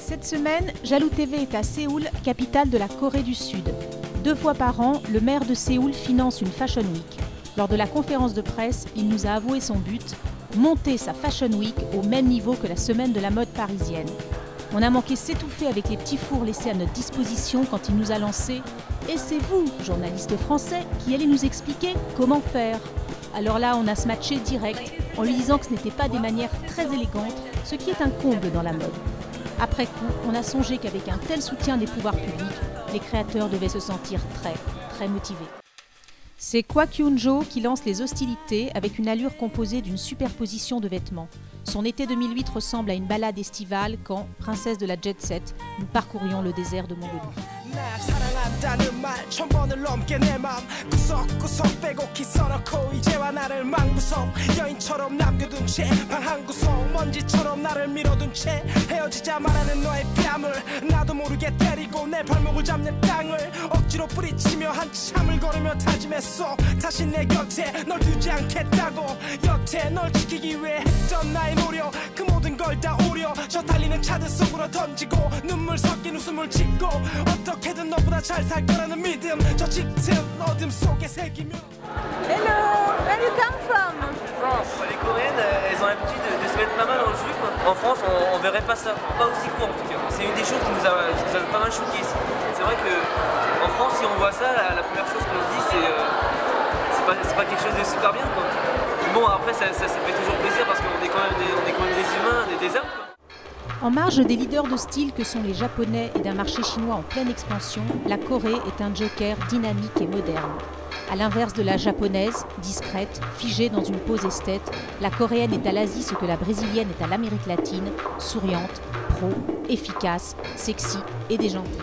Cette semaine, Jaloux TV est à Séoul, capitale de la Corée du Sud. 2 fois par an, le maire de Séoul finance une Fashion Week. Lors de la conférence de presse, il nous a avoué son but, monter sa Fashion Week au même niveau que la semaine de la mode parisienne. On a manqué s'étouffer avec les petits fours laissés à notre disposition quand il nous a lancé « Et c'est vous, journaliste français, qui allez nous expliquer comment faire ». Alors là, on a smatché direct en lui disant que ce n'était pas des manières très élégantes, ce qui est un comble dans la mode. Après coup, on a songé qu'avec un tel soutien des pouvoirs publics, les créateurs devaient se sentir très motivés. C'est Kwa Kyun-jo qui lance les hostilités avec une allure composée d'une superposition de vêtements. Son été 2008 ressemble à une balade estivale quand, princesse de la jet set, nous parcourions le désert de Mongolie. Hello, where you come from? France. Les Coréennes, elles ont l'habitude de se mettre pas mal en jupe. En France, on verrait pas ça, pas aussi court en tout cas. C'est une des choses qui nous a pas mal choqué ici. C'est vrai qu'en France, si on voit ça, la première chose qu'on se dit, c'est pas quelque chose de super bien, quoi. Bon, après, ça fait toujours plaisir parce qu'on est quand même des humains, des hommes, quoi. En marge des leaders de style que sont les Japonais et d'un marché chinois en pleine expansion, la Corée est un joker dynamique et moderne. À l'inverse de la japonaise, discrète, figée dans une pose esthète, la coréenne est à l'Asie ce que la brésilienne est à l'Amérique latine, souriante, pro, efficace, sexy et déjantée.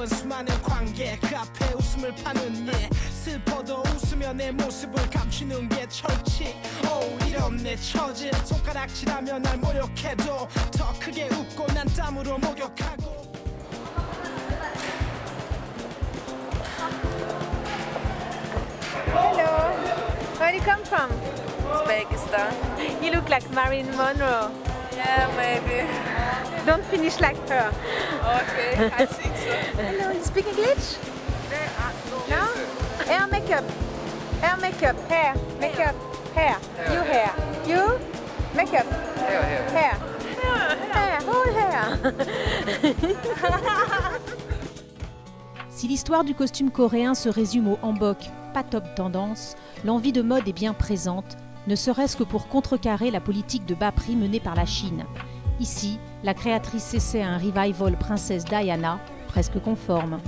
수많은 관계 그 앞에 웃음을 파는 예 슬퍼도 웃으며 내 모습을 감추는 게 철칙 오 이런 내 처질 손가락질하며 날 모욕해도 더 크게 웃고 난 땀으로 목욕하고 Hello, where you come from? Uzbekistan. You look like Marilyn Monroe. Yeah, maybe. Don't finish like her. Okay, I think so. Hello, you speak English? No? Hair makeup. Hair makeup. Hair makeup. Hair. You hair. You makeup. Hair. Hair. Hair. Whole hair. Si l'histoire du costume coréen se résume au hanbok, pas top tendance, l'envie de mode est bien présente, ne serait-ce que pour contrecarrer la politique de bas prix menée par la Chine. Ici, la créatrice s'essaie à un revival princesse Diana, presque conforme.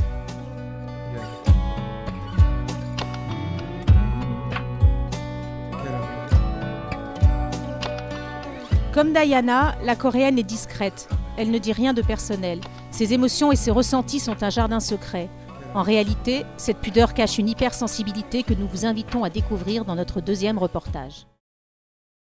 Comme Diana, la coréenne est discrète. Elle ne dit rien de personnel. Ses émotions et ses ressentis sont un jardin secret. En réalité, cette pudeur cache une hypersensibilité que nous vous invitons à découvrir dans notre deuxième reportage.